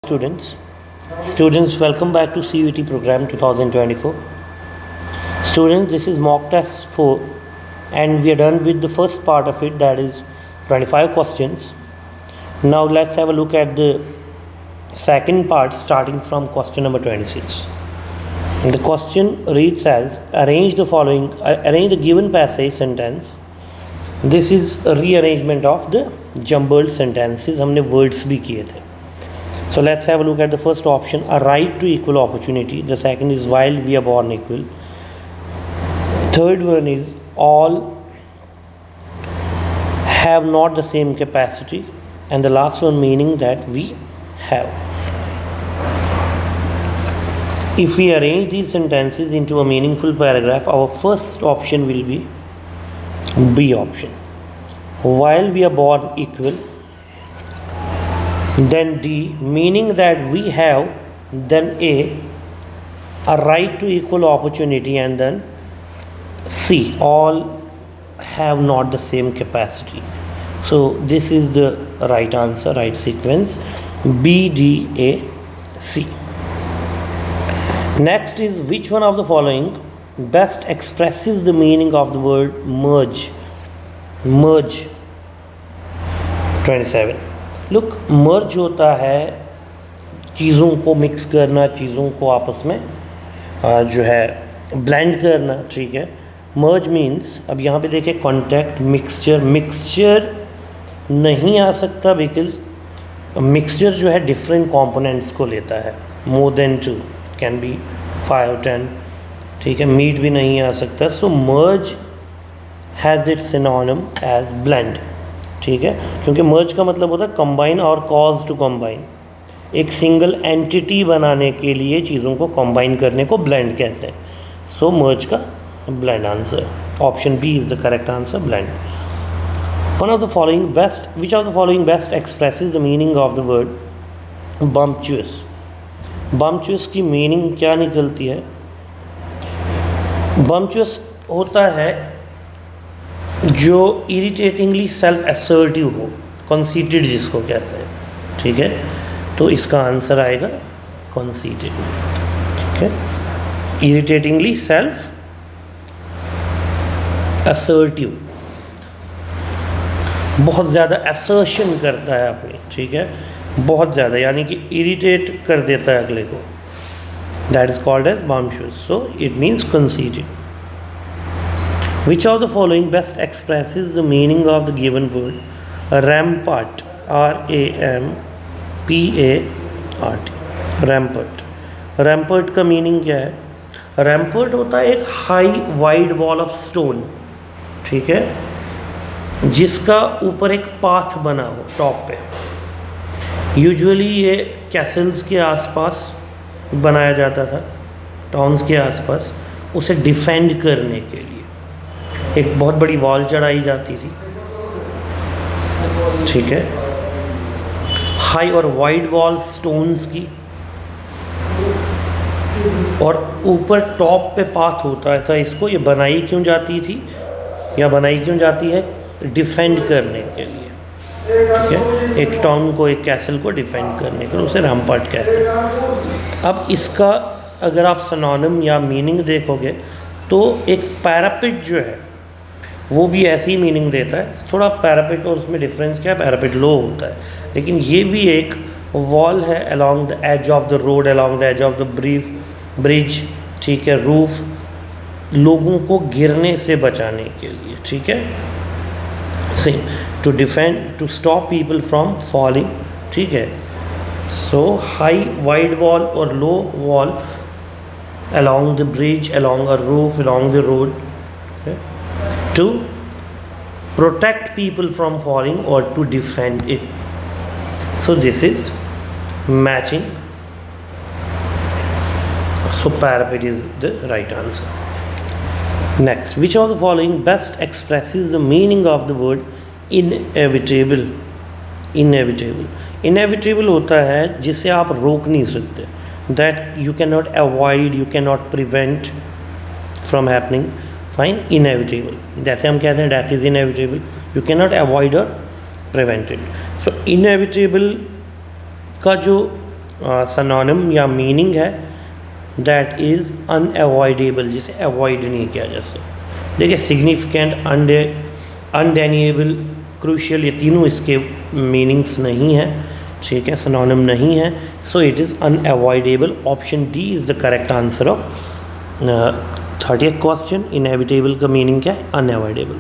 Students, welcome back to CUET program 2024. Students, this is mock test 4 and we are done with the first part of it, that is 25 questions. Now let's have a look at the second part starting from question number 26. And the question reads as, arrange the given passage sentence. This is a rearrangement of the jumbled sentences. हमने words भी किए थे. So let's have a look at the first option, a right to equal opportunity. The second is while we are born equal. Third one is all have not the same capacity. And the last one meaning that we have. If we arrange these sentences into a meaningful paragraph, our first option will be B option. While we are born equal. Then D, meaning that we have, then A right to equal opportunity, and then C, all have not the same capacity. So this is the right answer, right sequence, B, D, A, C. Next is, which one of the following best expresses the meaning of the word merge? Merge. 27. Look, मर्ज होता है चीज़ों को mix करना, चीज़ों को आपस में जो है ब्लेंड करना, ठीक है. मर्ज मीन्स, अब यहाँ पे देखें कॉन्टैक्ट, मिक्सचर नहीं आ सकता बिकॉज मिक्सचर जो है डिफरेंट कंपोनेंट्स को लेता है, more than 2, can be 5 or 10, ठीक है. मीट भी नहीं आ सकता. So merge has its synonym as blend, ठीक है, क्योंकि मर्ज का मतलब होता है कंबाइन और कॉज टू कंबाइन. एक सिंगल एंटिटी बनाने के लिए चीज़ों को कंबाइन करने को ब्लेंड कहते हैं. सो मर्ज का blend answer, option B is the correct answer, blend. Which of the following best expresses the meaning of the word bumptious. Bumptious की मीनिंग क्या निकलती है? बम्पचुअस होता है जो इरिटेटिंगली सेल्फ असर्टिव हो, कंसीटेड जिसको कहते हैं, ठीक है. तो इसका आंसर आएगा कंसीटेड, ठीक है. इरिटेटिंगली सेल्फ असर्टिव, बहुत ज़्यादा असर्शन करता है अपनी, ठीक है, बहुत ज़्यादा, यानी कि इरिटेट कर देता है अगले को. That is called as bumptious. So it means conceited. Which of the following best expresses the meaning of the given word? Rampart, R-A-M-P-A-R-T. Rampart. Rampart का मीनिंग क्या है? Rampart होता है एक high wide wall of stone, ठीक है, जिसका ऊपर एक पाथ बना हो टॉप पे. यूजुअली ये कैसल्स के आसपास बनाया जाता था, टाउन्स के आसपास, उसे डिफेंड करने के लिए एक बहुत बड़ी वॉल चढ़ाई जाती थी, ठीक है, हाई और वाइड वॉल स्टोन्स की, और ऊपर टॉप पे पाथ होता था. इसको ये बनाई क्यों जाती थी या बनाई क्यों जाती है? डिफेंड करने के लिए, ठीक है, एक टाउन को, एक कैसल को डिफेंड करने के लिए उसे रैम्पार्ट कहते हैं. अब इसका अगर आप सिनोनिम या मीनिंग देखोगे तो एक पैरापिट जो है वो भी ऐसी ही मीनिंग देता है. थोड़ा पैरापिट और उसमें डिफरेंस क्या है, पैरापिट लो होता है, लेकिन ये भी एक वॉल है along the edge of the road, along the edge of the bridge, ठीक है, रूफ, लोगों को गिरने से बचाने के लिए, ठीक है. Same, to defend, to stop people from falling, ठीक है. सो हाई वाइड वॉल और low wall along the bridge, along a roof, along the road, okay, to protect people from falling or to defend it. So this is matching. So parapet is the right answer. Next, which of the following best expresses the meaning of the word inevitable? Inevitable होता है जिसे आप रोक नहीं सकते, that you cannot avoid, you cannot prevent from happening. Fine, inevitable. जैसे हम कहते हैं death is inevitable, you cannot avoid or prevent it. So inevitable का जो सिनोनिम या मीनिंग है दैट इज़ अनअवॉइडेबल, जिसे अवॉइड नहीं किया जा सकता। देखिए सिग्निफिकेंट, अनडेनिएबल, क्रूशियल, ये तीनों इसके मीनिंग्स नहीं है, ठीक है, सिनोनिम नहीं है, so it is unavoidable. Option D is the correct answer of 30th question. Inevitable का मीनिंग क्या है? Unavoidable.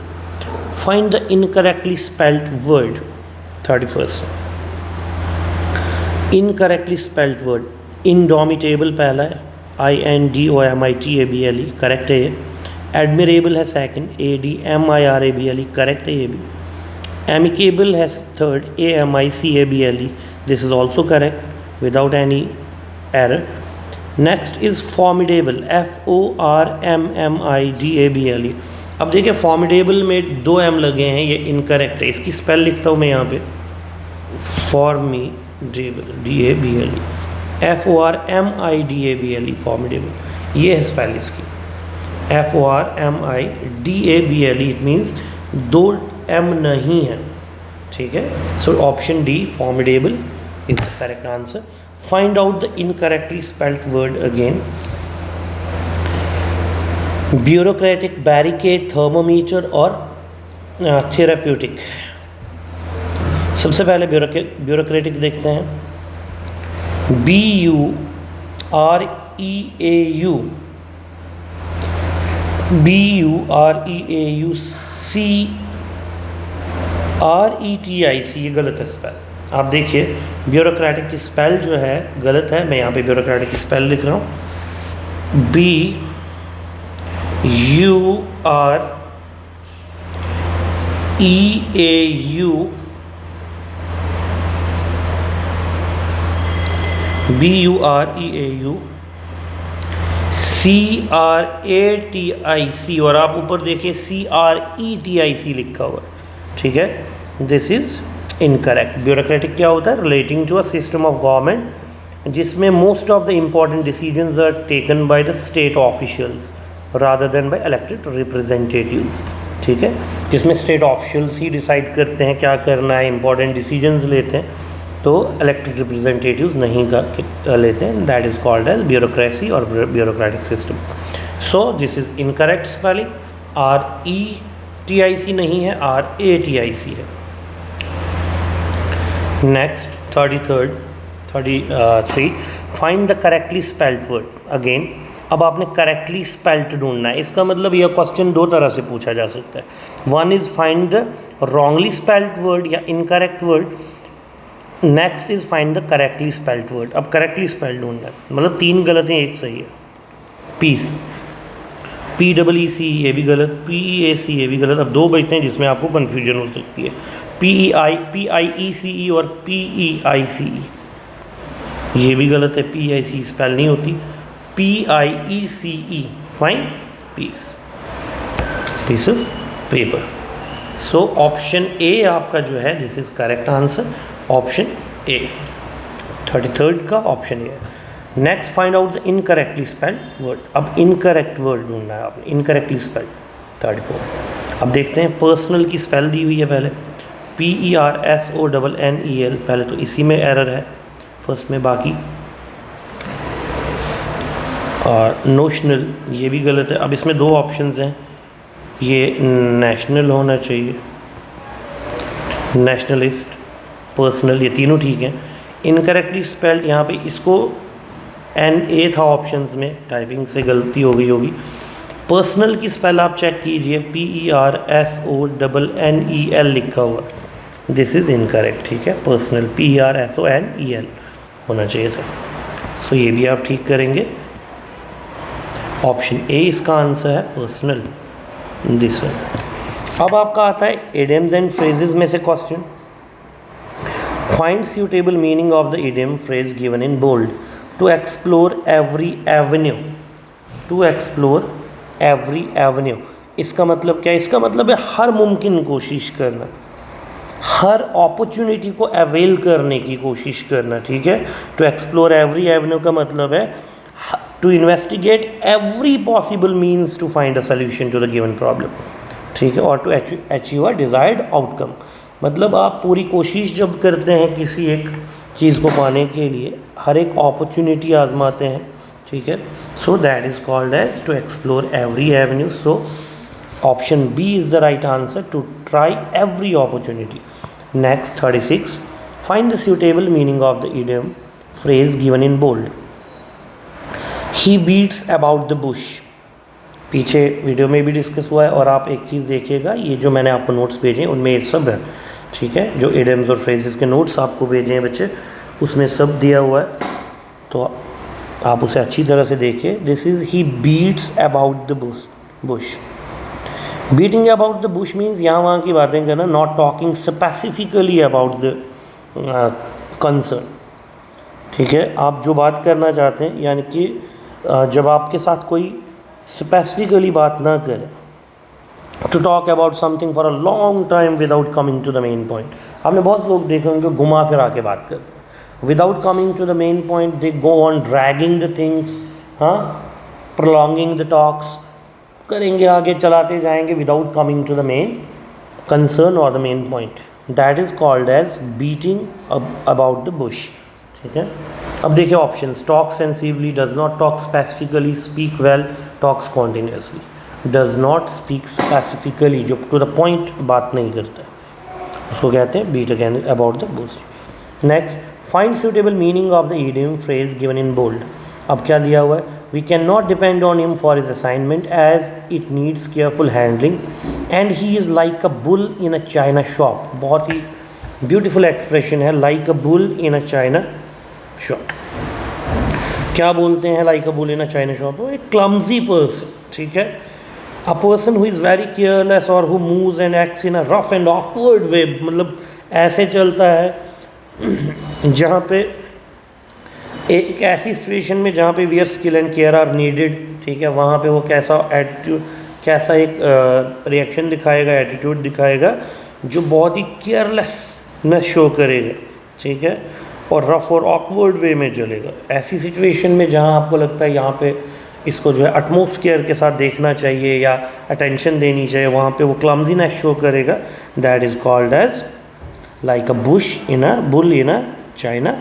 Find the incorrectly spelled word. 31st incorrectly spelled word, indomitable पहला है, INDOMITABLE, करेक्ट है ये। एडमिरेबल है सेकंड, ADMIRABLE, करेक्ट है ये भी। एमिकेबल है third, AMICABLE, this is also correct without any error. Next is formidable, FORMMIDABLE। अब देखिए फॉर्मिडेबल में 2 M लगे हैं, ये इनकरेक्ट है, इसकी स्पेल लिखता हूँ मैं यहाँ पे, फॉर्मिडेबल, DABLE, FORMIDABLE, फॉर्मिडेबल, ये है स्पेल इसकी, FORMIDABLE, इट मीन्स 2 M नहीं है, ठीक है। So option D, formidable, is the correct answer. Find out the incorrectly spelled word again. Bureaucratic, barricade, thermometer और थेराप्यूटिक। सबसे पहले ब्यूरोक्रेटिक देखते हैं, BUREAU, BUREAU, CRETIC, ये गलत है स्पेल। आप देखिए ब्यूरोक्रेटिक की स्पेल जो है गलत है, मैं यहाँ पे ब्यूरोक्रेटिक की स्पेल लिख रहा हूँ, BUREAU CRATIC, और आप ऊपर देखिए CRETIC लिखा हुआ है, ठीक है। This is incorrect. ब्यूरोक्रेटिक क्या होता है? Relating to a system of government जिसमें most of the important decisions are taken by the state officials rather than by elected representatives, ठीक है, जिसमें स्टेट ऑफिशियल्स ही डिसाइड करते हैं क्या करना है, इंपॉर्टेंट डिसीजंस लेते हैं, तो इलेक्टेड रिप्रेजेंटेटिव्स नहीं लेते हैं। That is called as bureaucracy और bureaucratic system. So this is incorrect spelling. RETIC नहीं है, RATIC है। Next 33 find the correctly spelled word. Again अब आपने करेक्टली स्पेल्ड ढूंढना है। इसका मतलब यह क्वेश्चन 2 तरह से पूछा जा सकता है। One is find the wrongly spelled word या incorrect word, next is find the correctly spelled word. अब करेक्टली स्पेल्ड ढूंढना है, मतलब 3 गलत हैं, 1 सही है। पीस, PEEC, ये भी गलत, PEAC, ये भी गलत। अब 2 बचते हैं जिसमें आपको कन्फ्यूजन हो सकती है, PIECE और PEICE, ये भी गलत है, PEICE स्पेल नहीं होती, PIECE, fine, piece, piece of paper. So option A आपका जो है this is correct answer, option A. 33rd का ऑप्शन ए है। Next find out the incorrectly spelled word. अब इनकरेक्ट वर्ड ढूंढना है आपने, इनकरेक्टली स्पेल्ड। 34 अब देखते हैं, पर्सनल की स्पेल दी हुई है पहले, PERSONNEL, पहले तो इसी में एरर है फर्स्ट में, बाकी और नोशनल ये भी गलत है। अब इसमें 2 ऑप्शंस हैं, ये नेशनल होना चाहिए, नेशनलिस्ट, पर्सनल, ये तीनों ठीक हैं। इनकरेक्टली स्पेल्ड यहाँ पे इसको NA था ऑप्शंस में, टाइपिंग से गलती हो गई होगी। पर्सनल की स्पेल आप चेक कीजिए, PERSONNEL लिखा हुआ, दिस इज़ इनकरेक्ट, ठीक है। पर्सनल PERSONEL होना चाहिए था। सो ये भी आप ठीक करेंगे, ऑप्शन ए इसका आंसर है, पर्सनल, दिस वन। अब आपका आता है इडियम्स एंड फ्रेजेस में से question. Find suitable meaning of the idiom phrase given in bold. To explore every avenue, to explore every avenue, इसका मतलब क्या है? इसका मतलब है हर मुमकिन कोशिश करना, हर अपॉर्चुनिटी को अवेल करने की कोशिश करना, ठीक है। टू एक्सप्लोर एवरी एवेन्यू का मतलब है to investigate every possible means to find a solution to the given problem, ठीक है, और to achieve a desired outcome. मतलब आप पूरी कोशिश जब करते हैं किसी एक चीज़ को पाने के लिए हर एक अपॉर्चुनिटी आजमाते हैं, ठीक है। So that is called as to explore every avenue. So option B is the right answer, to try every opportunity. Next 36, find the suitable meaning of the idiom phrase given in bold. He beats about the bush. पीछे video में भी discuss हुआ है, और आप एक चीज़ देखिएगा, ये जो मैंने आपको नोट्स भेजे हैं उनमें ये सब है, ठीक है। जो इडियम्स और फ्रेजेस के नोट्स आपको भेजे हैं बच्चे, उसमें सब दिया हुआ है, तो आप उसे अच्छी तरह से देखिए। This is he beats about the bush. Beating about the bush means यहाँ वहाँ की बातें करना, not talking specifically about the concern, ठीक है। आप जो बात करना चाहते हैं, यानी कि जब आपके साथ कोई स्पेसिफिकली बात ना करे, to talk about something for a long time without coming to the main point. आपने बहुत लोग देखे होंगे घुमा फिरा के बात करते हैं, without coming to the main point they go on dragging the things, हाँ, प्रोलॉन्गिंग द टॉक्स, करेंगे आगे चलाते जाएंगे without coming to the main concern और the main point. That is called as beating about the bush, ठीक है। अब देखिए options, talk sensibly, does not talk specifically, speak well, talks continuously. Does not speak specifically, जो to the point बात नहीं करता है, उसको कहते हैं beat again about the bush. Next, find suitable meaning of the idiom phrase given in bold. अब क्या दिया हुआ है, we can not depend on him for his assignment as it needs careful handling and he is like a bull in a china shop. बहुत ही beautiful expression है, like a bull in a china shop. क्या बोलते हैं like a bull in a china shop? एक clumsy person, ठीक है, a person who is very careless और who moves and acts in a rough and awkward way, मतलब ऐसे चलता है जहाँ पे एक ऐसी सिचुएशन में जहाँ पे where skill and care are needed, ठीक है, वहाँ पे वो कैसा एटीट्यूड, कैसा एक रिएक्शन दिखाएगा, एटीट्यूड दिखाएगा जो बहुत ही केयरलेसनेस शो करेगा, ठीक है, और रफ और ऑकवर्ड वे में चलेगा। ऐसी सिचुएशन में जहाँ आपको लगता है यहाँ पे इसको जो है अटमोस्ट केयर के साथ देखना चाहिए या अटेंशन देनी चाहिए, वहाँ पे वो क्लमजीनेस शो करेगा। That is called as like a bull in a china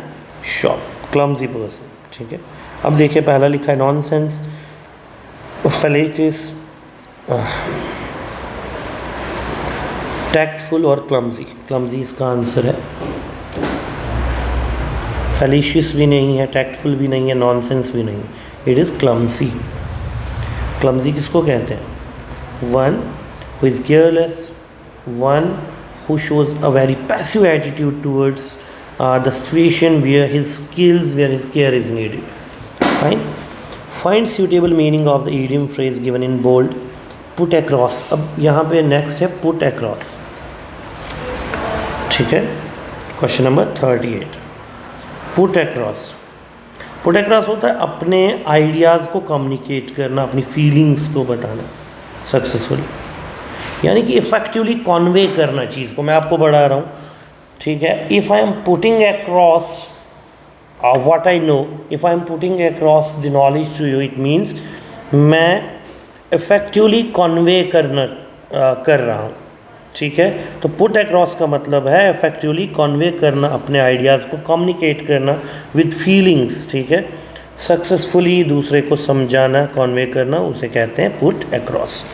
shop, clumsy person, ठीक है। अब देखिए पहला लिखा है नॉनसेंस, फैलेटिस, टैक्टफुल और क्लमजी। क्लमजी इसका आंसर है, फैलिशियस भी नहीं है, टैक्टफुल भी नहीं है, नॉनसेंस भी नहीं है, इट इज़ क्लमजी। क्लमजी किसको कहते हैं? One who is careless, one who shows a very passive attitude towards the situation where his skills, where his care is needed. Fine. Find suitable meaning of the idiom phrase given in bold. Put across. अब यहाँ पे next है put across. ठीक है. Question number 38. Put across. Put across होता है अपने ideas को कम्युनिकेट करना, अपनी फीलिंग्स को बताना सक्सेसफुली, यानी कि इफ़ेक्टिवली कॉन्वे करना चीज़ को। मैं आपको बढ़ा रहा हूँ, ठीक है। If I am putting across what I know, if I am putting across the knowledge to you, it means मैं इफ़ेक्टिवली कॉन्वे कर रहा हूँ, ठीक है। तो पुट अक्रॉस का मतलब है इफ़ेक्टिवली कॉन्वे करना, अपने आइडियाज़ को कम्युनिकेट करना विद फीलिंग्स, ठीक है, सक्सेसफुली दूसरे को समझाना, कॉन्वे करना, उसे कहते हैं पुट अक्रॉस।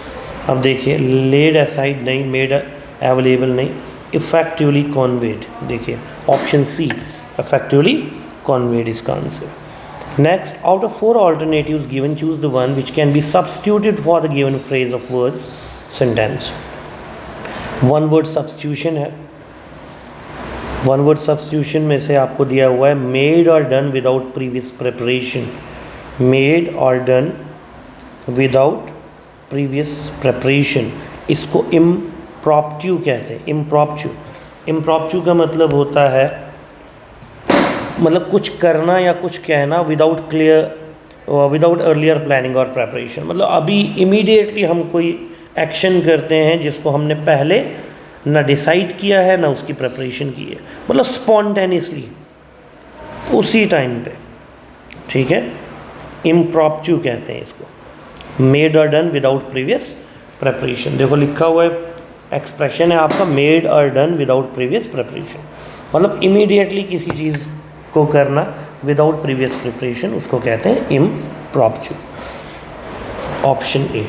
अब देखिए लेड असाइड नहीं, मेड अवेलेबल नहीं, इफ़ेक्टिवली कॉन्वेड। देखिए ऑप्शन सी, इफ़ेक्टिवली कॉन्वेड इसका answer. Next, out of 4 alternatives given, choose the one which can be substituted for the given phrase of words sentence. One word substitution है। One word substitution में से आपको दिया हुआ है मेड और done without previous preparation. Made और done without previous preparation, इसको इम्प्रॉम्प्टू कहते हैं। इम्प्रॉम्प्टू का मतलब होता है, मतलब कुछ करना या कुछ कहना विदाउट अर्लियर प्लानिंग और प्रेपरेशन। मतलब अभी इमीडिएटली हम कोई एक्शन करते हैं जिसको हमने पहले ना डिसाइड किया है ना उसकी प्रेपरेशन की है, मतलब स्पॉन्टेनियसली उसी टाइम पे, ठीक है, इम्प्रॉम्प्टू कहते हैं इसको। मेड और डन विदाउट प्रीवियस प्रेपरेशन, देखो लिखा हुआ है, एक्सप्रेशन है आपका मेड और डन विदाउट प्रीवियस प्रेपरेशन, मतलब इमीडिएटली किसी चीज़ को करना विदाउट प्रीवियस प्रिपरेशन उसको कहते हैं impromptu. Option A.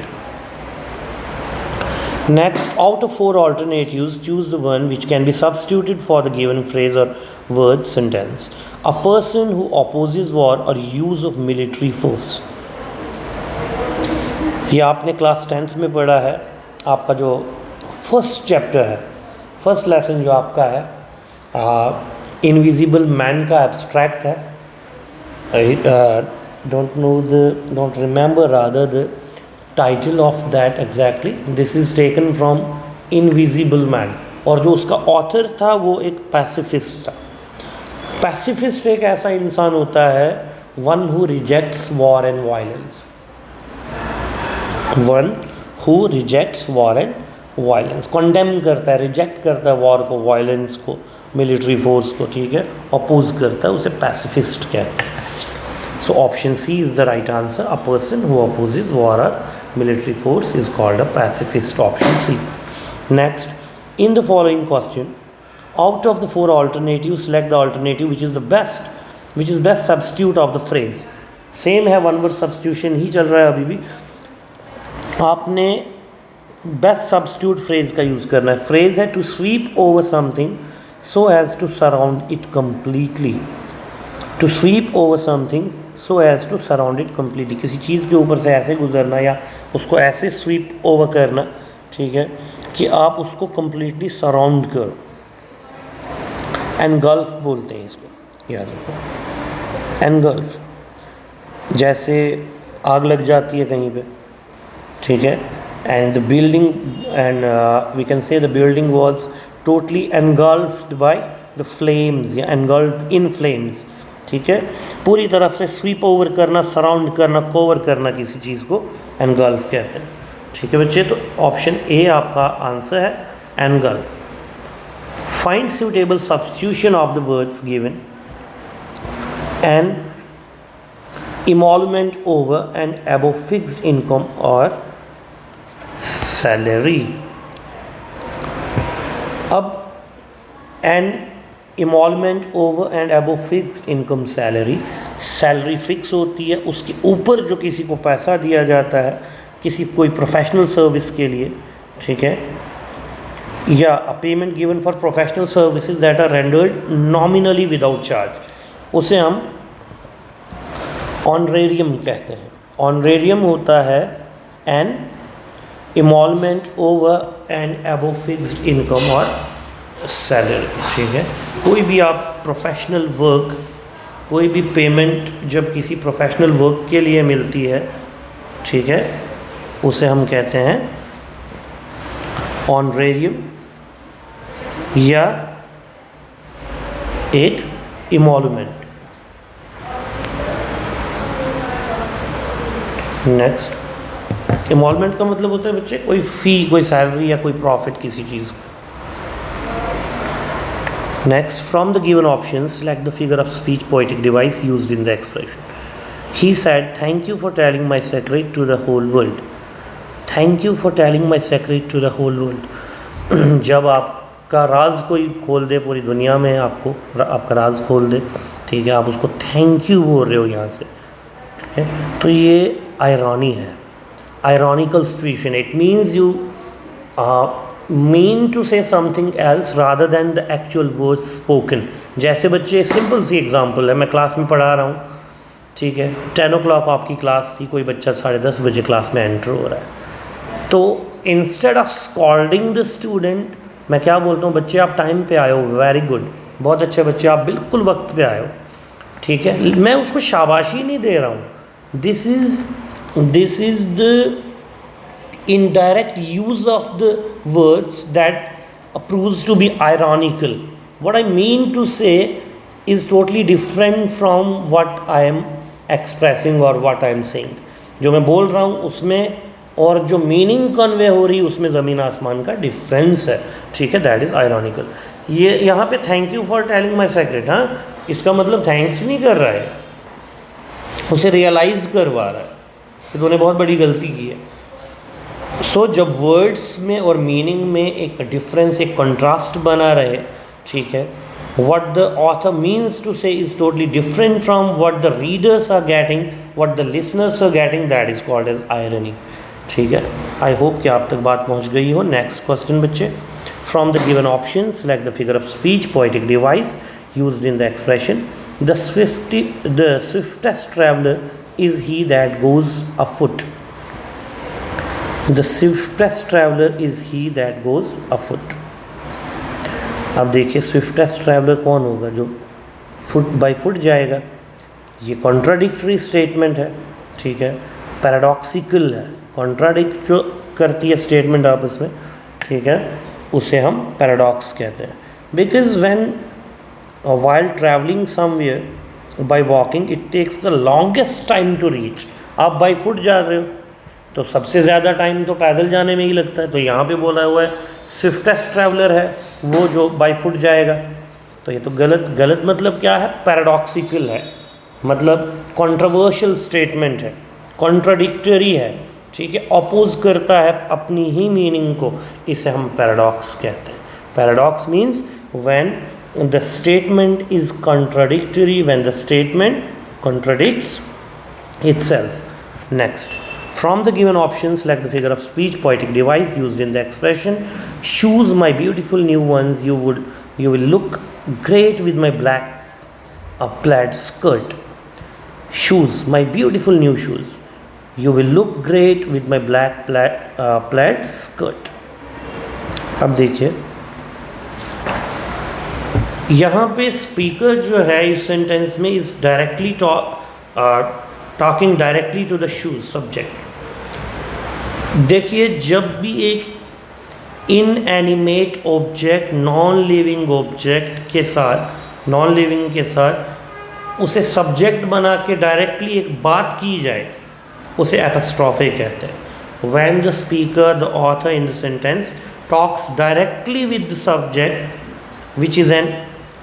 Next, out of 4 alternatives, choose the one which can be substituted for the given phrase or word sentence. A person who opposes war or use of military force. ये आपने class 10th में पढ़ा है, आपका जो first chapter है, first lesson जो आपका है इनविजिबल मैन का एब्स्ट्रैक्ट है। don't remember rather the title of that exactly. This is taken from Invisible Man, और जो उसका ऑथर था वो एक पैसिफिस्ट था। पैसिफिस्ट एक ऐसा इंसान होता है one who rejects war and violence, one who rejects war and violence, condemn करता है, रिजेक्ट करता है वॉर को, वायलेंस को, मिलिट्री फोर्स को, ठीक है, अपोज करता है, उसे पैसिफिस्ट कहते हैं। So option C is the right answer. A person who opposes war or military force is called a pacifist. Option C. Next, in the following question, out of the 4 alternatives, select the alternative which is best substitute of the phrase. Same है, one word substitution ही चल रहा है अभी भी। आपने best substitute phrase का use करना है। phrase है to sweep over something so as to surround it completely. To sweep over something so as to surround it completely, किसी चीज़ के ऊपर से ऐसे गुजरना या उसको ऐसे स्वीप ओवर करना, ठीक है, कि आप उसको completely सराउंड करो। एनगल्फ बोलते हैं इसको, याद रखो एनगल्फ। जैसे आग लग जाती है कहीं पे, ठीक है, and the building and we can say the building was totally engulfed by the flames या एनगल्फ्ड इन फ्लेम्स, ठीक है, पूरी तरफ से स्वीप ओवर करना, सराउंड करना, कवर करना किसी चीज़ को एनगल्फ कहते हैं, ठीक है बच्चे। तो ऑप्शन ए आपका आंसर है, engulf. Find suitable substitution of the words given and emolument over and above fixed income or salary. अब and emolument over and above fixed income salary, salary fix होती है, उसके ऊपर जो किसी को पैसा दिया जाता है किसी कोई प्रोफेशनल सर्विस के लिए, ठीक है, या a payment given for professional services that are rendered nominally without charge, उसे हम ऑनरेरियम कहते हैं। ऑनरेरियम होता है an emolument over and above fixed income और सैलरी, ठीक है। कोई भी आप प्रोफेशनल वर्क, कोई भी पेमेंट जब किसी प्रोफेशनल वर्क के लिए मिलती है, ठीक है, उसे हम कहते हैं ऑनरेरियम या एक इमॉलमेंट। नेक्स्ट, इमॉलमेंट का मतलब होता है बच्चे कोई फ़ी, कोई सैलरी या कोई प्रॉफिट किसी चीज़ का। Next, from the given option select the figure of speech poetic device used in the expression. He said thank you for telling my secret to the whole world. Thank you for telling my secret to the whole world. जब आपका राज कोई खोल दे पूरी दुनिया में, आपको आपका राज खोल दे, ठीक है, आप उसको थैंक यू बोल रहे हो यहाँ से, ठीक है, तो ये आयरॉनी है, ironical situation. It means you mean to say something else rather than the actual words spoken. जैसे बच्चे, सिंपल सी एग्जांपल है, मैं क्लास में पढ़ा रहा हूँ, ठीक है, 10 o'clock आपकी क्लास थी, कोई बच्चा 10:30 बजे क्लास में एंटर हो रहा है, तो instead of scolding the student, मैं क्या बोलता हूँ, बच्चे आप टाइम पे आए हो, वेरी गुड, बहुत अच्छे बच्चे, आप बिल्कुल वक्त पे आए हो, ठीक है, मैं उसको शाबाशी नहीं दे रहा हूँ। This is the indirect use of the words that proves to be ironical. What I mean to say is totally different from what I am expressing or what I am saying. जो मैं बोल रहा हूँ उसमें और जो meaning convey हो रही है उसमें ज़मीन आसमान का डिफरेंस है, ठीक है, दैट इज़ आयरॉनिकल। ये यहाँ पे thank you for telling my secret, हाँ, इसका मतलब थैंक्स नहीं कर रहा है, उसे रियलाइज़ करवा रहा है कि तूने बहुत बड़ी गलती की है। सो जब वर्ड्स में और मीनिंग में एक डिफरेंस, एक कंट्रास्ट बना रहे, ठीक है, what the author means to say is totally different from what the readers are getting, what the listeners are getting, that is called as irony. ठीक है, आई होप कि आप तक बात पहुंच गई हो. नेक्स्ट क्वेश्चन बच्चे, from the given option select the figure of speech poetic device used in the expression. The swiftest traveller is he that goes अफुट. The swiftest traveller is he that goes अफुट. अब देखिए swiftest traveller कौन होगा, जो foot by foot जाएगा. ये contradictory statement है, ठीक है, पैराडॉक्सिकल है, कॉन्ट्राडिक्ट जो करती है स्टेटमेंट आपस में, ठीक है, उसे हम पैराडॉक्स कहते हैं. Because when while travelling somewhere by walking it takes the longest time to reach. आप बाय फुट जा रहे हो तो सबसे ज़्यादा टाइम तो पैदल जाने में ही लगता है. तो यहाँ पे बोला हुआ है स्विफ्टेस्ट ट्रैवलर है वो जो बाय फुट जाएगा. तो ये तो गलत मतलब क्या है, पैराडॉक्सिकल है, मतलब कंट्रोवर्शियल स्टेटमेंट है, कॉन्ट्राडिक्टरी है, ठीक है, अपोज करता है अपनी ही मीनिंग को. इसे हम पैराडॉक्स कहते हैं. Paradox means when the statement is contradictory, when the statement contradicts itself. Next, from the given options select the figure of speech poetic device used in the expression. Shoes my beautiful new ones, you will look great with my black plaid skirt. Shoes my beautiful new shoes, you will look great with my black plaid skirt. अब देखिए यहाँ पे speaker जो है इस sentence में is directly talking directly to the shoes subject. देखिए जब भी एक inanimate object non living object के साथ, नॉन लिविंग के साथ उसे सब्जेक्ट बना के डायरेक्टली एक बात की जाए उसे एपिस्ट्रॉफे कहते हैं. When the speaker the author in the sentence talks directly with the subject which is an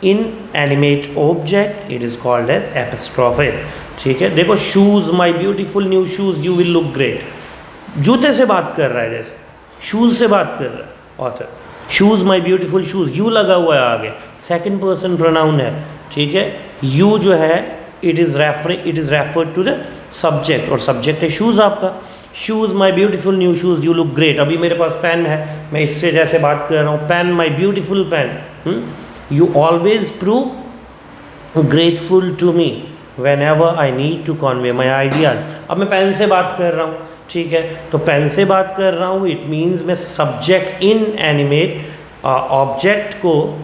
inanimate object, it is called as apostrophe. ठीक है, देखो shoes my beautiful new shoes you will look great. जूते से बात कर रहा है, जैसे शूज़ से बात कर रहा है author. Shoes my beautiful shoes, you लगा हुआ है आगे, सेकंड पर्सन प्रोनाउन है, ठीक है. यू जो है it is referred to the subject, और सब्जेक्ट है शूज़ आपका. Shoes my beautiful new shoes you look great. अभी मेरे पास पेन है, मैं इससे जैसे बात कर रहा हूँ, pen my beautiful pen. You always prove grateful to me whenever I need to convey my ideas. अब मैं पेन से बात कर रहा हूँ, ठीक है, तो पेन से बात कर रहा हूँ, इट मीन्स मैं सब्जेक्ट इन एनिमेट ऑब्जेक्ट को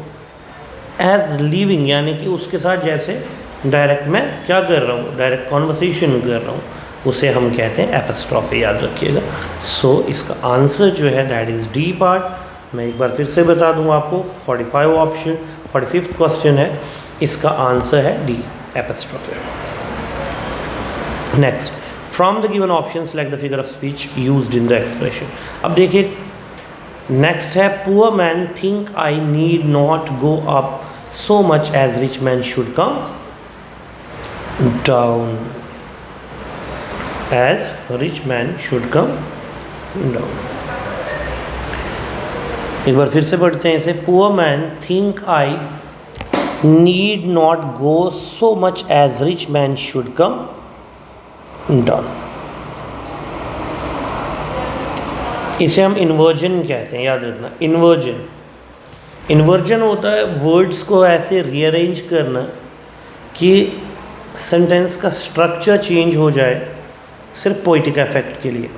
एज लिविंग, यानी कि उसके साथ जैसे डायरेक्ट मैं क्या कर रहा हूँ, डायरेक्ट कॉन्वर्सेशन कर रहा हूँ, उसे हम कहते हैं एपिस्ट्रॉफी. याद रखिएगा. सो इसका आंसर जो है दैट इज़ डी पार्ट. मैं एक बार फिर से बता दूँ आपको, 45th क्वेश्चन है, इसका आंसर है D, apostrophe. Next, from the given option select the figure of speech used in the expression. अब देखिए नेक्स्ट है, poor man think I need not go up so much as rich man should come down. As rich man should come down. एक बार फिर से पढ़ते हैं इसे. Poor man think I need not go so much as rich man should come down. इसे हम inversion कहते हैं, याद रखना. इन्वर्जन होता है वर्ड्स को ऐसे रीअरेंज करना कि सेंटेंस का स्ट्रक्चर चेंज हो जाए, सिर्फ पोइटिक इफेक्ट के लिए.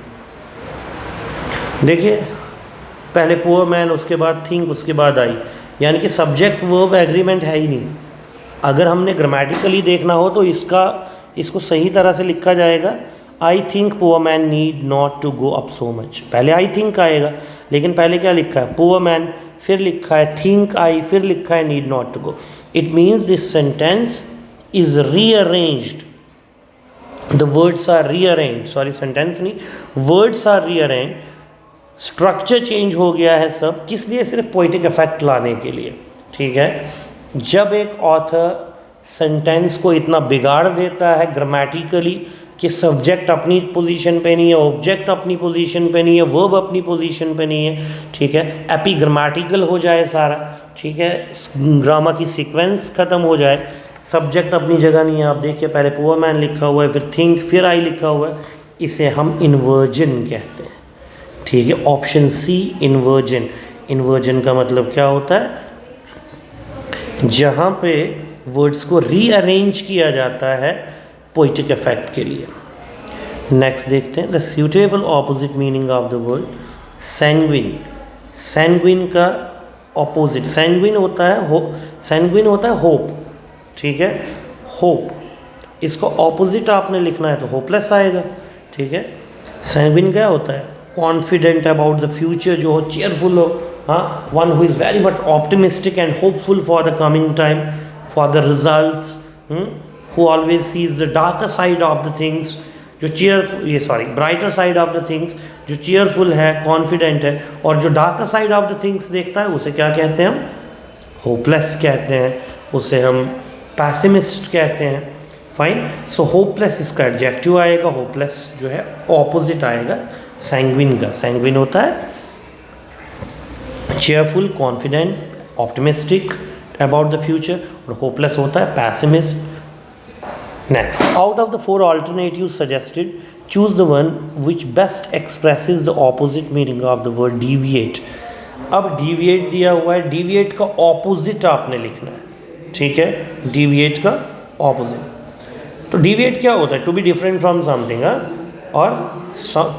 देखिए पहले पुअर मैन, उसके बाद थिंक, उसके बाद आई, यानी कि सब्जेक्ट वर्ब एग्रीमेंट है ही नहीं. अगर हमने ग्रामेटिकली देखना हो तो इसको सही तरह से लिखा जाएगा, I think poor man need not to go up so much. पहले आई थिंक आएगा, लेकिन पहले क्या लिखा है, पुअर मैन, फिर लिखा है थिंक आई, फिर लिखा है need not to go. It means this sentence is rearranged. The words are rearrange, sorry sentence नहीं, words are rearrange. Structure change हो गया है सब, किस लिए, सिर्फ पोइटिक इफेक्ट लाने के लिए. ठीक है, जब एक ऑथर सेंटेंस को इतना बिगाड़ देता है ग्रामेटिकली कि सब्जेक्ट अपनी पोजीशन पे नहीं है, ऑब्जेक्ट अपनी पोजीशन पे नहीं है, वर्ब अपनी पोजीशन पे नहीं है, ठीक है, एपिग्रामेटिकल हो जाए सारा, ठीक है, ग्रामर की सीक्वेंस ख़त्म हो जाए, सब्जेक्ट अपनी जगह नहीं है, आप देखिए पहले पुअर मैन लिखा हुआ है, फिर थिंक, फिर आई लिखा हुआ है, इसे हम इन्वर्जन कहते हैं, ठीक है। Option C inversion. इन्वर्जन का मतलब क्या होता है? जहाँ पे वर्ड्स को रीअरेंज किया जाता है पोइटिक इफेक्ट के लिए। नेक्स्ट देखते हैं, the suitable opposite meaning of the word sanguine. Sanguine का ऑपोजिट, सैंग्विन होता है सैंग्विन होता है होप, ठीक है, होप। इसका ऑपोजिट आपने लिखना है तो होपलेस आएगा, ठीक है। सैंग्विन क्या होता है? कॉन्फिडेंट अबाउट द फ्यूचर, जो हो, चेयरफुल हो, हाँ, one who is very much optimistic and hopeful for the coming time, for the results, who always sees the darker side of the things, जो brighter side of the things, जो cheerful है, confident है, और जो darker side of the things देखता है उसे क्या कहते हैं हम? होपलेस कहते हैं, उसे हम पैसिमिस्ट कहते हैं। फाइन, सो होपलेस इसका एडजेक्टिव आएगा, होपलेस जो है ऑपोजिट आएगा सैंग्विन का। सैंग्विन होता है cheerful, confident, optimistic about the future, और होपलेस होता है pessimist. Next, out of the 4 alternatives suggested, choose the one which best expresses the opposite meaning of the word deviate. अब deviate दिया हुआ है, deviate का opposite आपने लिखना है, ठीक है, deviate का opposite। तो deviate क्या होता है? To be different from something, और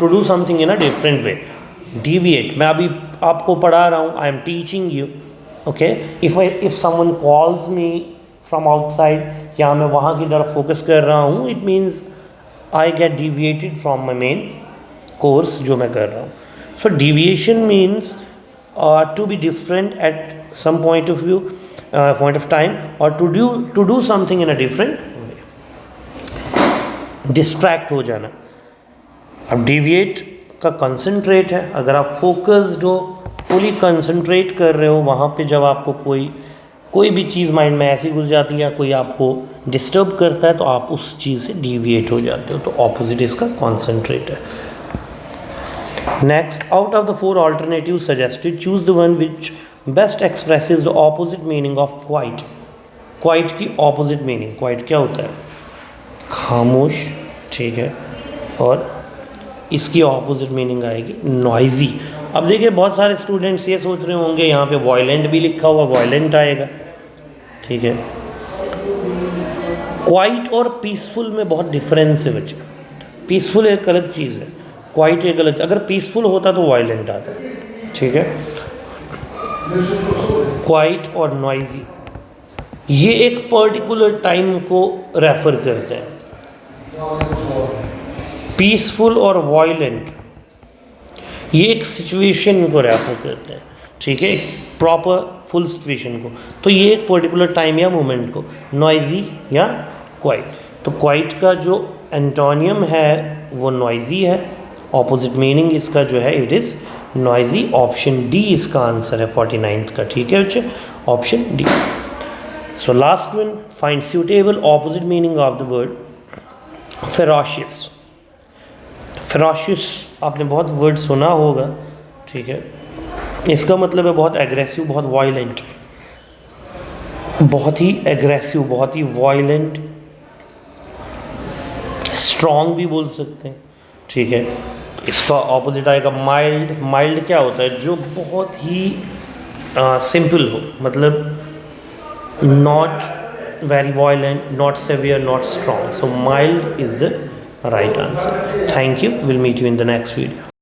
to do something in a different way। deviate, मैं अभी आपको पढ़ा रहा हूँ, I am teaching you, okay? If someone calls me from outside, या मैं वहाँ की तरफ फोकस कर रहा हूँ, it means I get deviated from my main course जो मैं कर रहा हूँ। So deviation means to be different at some point of view, point of time, और to do something in a different way, distract हो जाना। अब deviate का कंसंट्रेट है, अगर आप फोकस्ड हो, फुली कंसंट्रेट कर रहे हो, वहाँ पे जब आपको कोई भी चीज़ माइंड में ऐसी घुस जाती है, कोई आपको डिस्टर्ब करता है, तो आप उस चीज़ से डिविएट हो जाते हो, तो ऑपोजिट इसका कॉन्सेंट्रेट है। Next, out of the 4 alternative suggested, choose the one which best expresses the opposite meaning of quite. Quite की ऑपोजिट मीनिंग, क्वाइट क्या होता है? खामोश, ठीक है, और इसकी ऑपोजिट मीनिंग आएगी नॉइजी। अब देखिए बहुत सारे स्टूडेंट्स ये सोच रहे होंगे यहाँ पे वॉयलेंट भी लिखा हुआ, वॉयलेंट आएगा, ठीक है। क्वाइट और पीसफुल में बहुत डिफरेंस है बच्चे। पीसफुल एक अलग चीज़ है, क्वाइट एक अलग। अगर पीसफुल होता तो वॉयलेंट आता, ठीक है। क्वाइट और नॉइजी ये एक पर्टिकुलर टाइम को रेफर करते हैं। पीसफुल और वॉयलेंट ये एक सिचुएशन को रेफर करते हैं, ठीक है, प्रॉपर फुल सिचुएशन को। तो ये एक पर्टिकुलर टाइम या मोमेंट को, नॉइजी या क्वाइट। तो क्वाइट का जो एंटोनियम है वो नॉइजी है, ऑपोजिट मीनिंग इसका जो है it is noisy. Option D इसका आंसर है 49th का, ठीक है बच्चे, option D. So last one, find suitable opposite meaning of the word ferocious. Ferocious आपने बहुत वर्ड सुना होगा, ठीक है, इसका मतलब है बहुत एग्रेसिव, बहुत वायलेंट, बहुत ही एग्रेसिव, बहुत ही वायलेंट, स्ट्रॉन्ग भी बोल सकते हैं, ठीक है। इसका ऑपोजिट आएगा माइल्ड। माइल्ड क्या होता है? जो बहुत ही सिंपल हो, मतलब not very violent, not severe, not strong. So mild is the right answer. Thank you. We'll meet you in the next video.